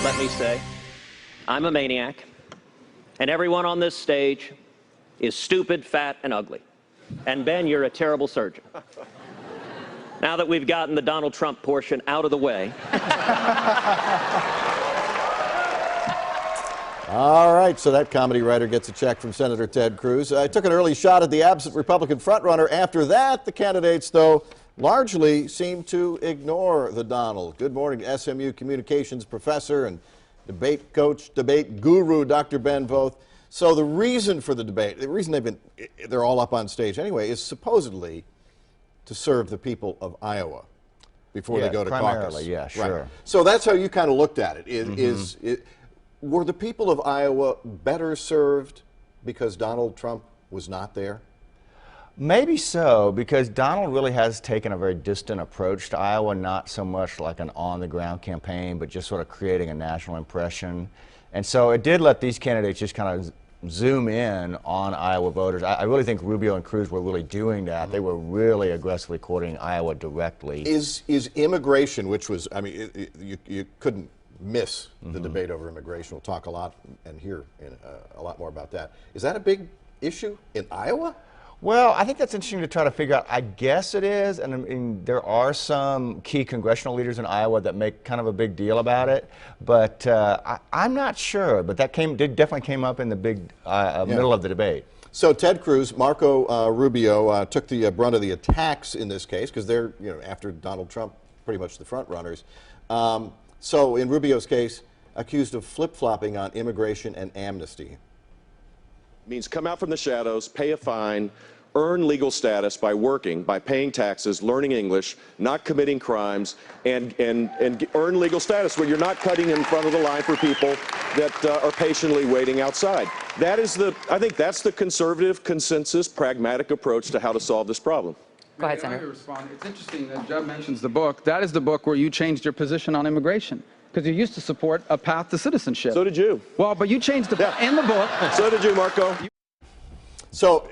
let me say, I'm a maniac, and everyone on this stage is stupid, fat, and ugly. And Ben, you're a terrible surgeon. Now that we've gotten the Donald Trump portion out of the way. All right, so that comedy writer gets a check from Senator Ted Cruz. I took an early shot at the absent Republican frontrunner. After that, the candidates, though, largely seem to ignore the Donald. Good morning, SMU communications professor and debate coach, debate guru, Dr. Ben Voth. So the reason for the debate, the reason they're all up on stage anyway, is supposedly to serve the people of Iowa before they go to caucus. Yeah, sure. Right. So that's how you kind of looked at it. Were the people of Iowa better served because Donald Trump was not there? Maybe so, because Donald really has taken a very distant approach to Iowa, not so much like an on-the-ground campaign, but just sort of creating a national impression. And so it did let these candidates just kind of zoom in on Iowa voters. I really think Rubio and Cruz were really doing that. They were really aggressively courting Iowa directly. Is immigration, which was, I mean, you couldn't miss the debate over immigration. We'll talk a lot and hear a lot more about that. Is that a big issue in Iowa? Well, I think that's interesting to try to figure out. I guess it is, and I mean, there are some key congressional leaders in Iowa that make kind of a big deal about it, but I'm not sure. But that definitely came up in the big middle of the debate. So Ted Cruz, Marco Rubio took the brunt of the attacks in this case because they're, after Donald Trump, pretty much the front runners. So in Rubio's case, accused of flip-flopping on immigration and amnesty. Means come out from the shadows, pay a fine, earn legal status by working, by paying taxes, learning English, not committing crimes, and earn legal status when you're not cutting in front of the line for people that are patiently waiting outside. That is I think that's the conservative consensus, pragmatic approach to how to solve this problem. Go ahead, Senator. Respond. It's interesting that Jeb mentions the book. That is the book where you changed your position on immigration. Because you used to support a path to citizenship. So did you. Well, but you changed in the book. So did you, Marco. So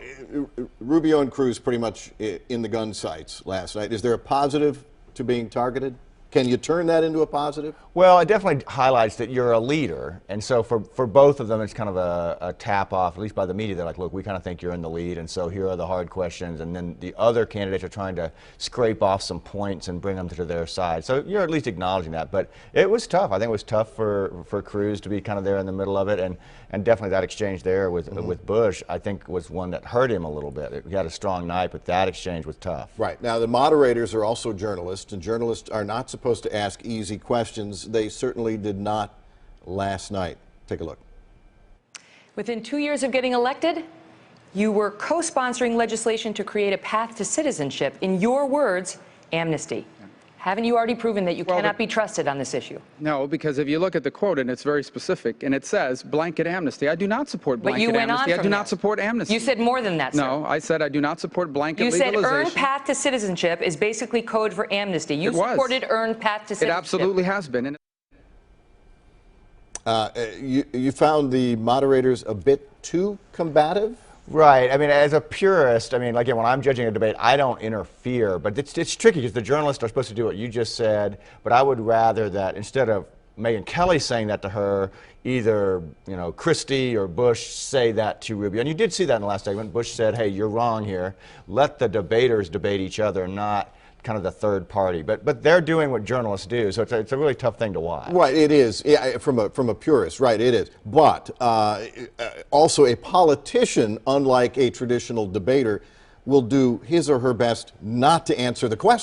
Rubio and Cruz pretty much in the gun sights last night. Is there a positive to being targeted? Can you turn that into a positive? Well, it definitely highlights that you're a leader. And so for both of them, it's kind of a tap off, at least by the media. They're like, look, we kind of think you're in the lead, and so here are the hard questions. And then the other candidates are trying to scrape off some points and bring them to their side. So you're at least acknowledging that. But it was tough. I think it was tough for Cruz to be kind of there in the middle of it. And definitely that exchange there with Bush, I think, was one that hurt him a little bit. He had a strong night, but that exchange was tough. Right. Now, the moderators are also journalists, and journalists are not supposed to ask easy questions. They certainly did not last night. Take a look. Within 2 years of getting elected, you were co-sponsoring legislation to create a path to citizenship. In your words, amnesty. Haven't you already proven that you cannot be trusted on this issue? No, because if you look at the quote, and it's very specific, and it says blanket amnesty. I do not support blanket amnesty. But you went on from I do not support amnesty. You said more than that, sir. No, I said I do not support blanket legalization. You said earned path to citizenship is basically code for amnesty. You supported earned path to citizenship. It absolutely has been. You found the moderators a bit too combative? Right. I mean, as a purist, I mean, again, when I'm judging a debate, I don't interfere. But it's tricky because the journalists are supposed to do what you just said. But I would rather that instead of Megyn Kelly saying that to her, either Christie or Bush say that to Rubio. And you did see that in the last segment. Bush said, "Hey, you're wrong here. Let the debaters debate each other, not kind of the third party." But they're doing what journalists do, so it's a really tough thing to watch. Right, it is. Yeah, from a purist, right, it is. But also a politician, unlike a traditional debater, will do his or her best not to answer the question.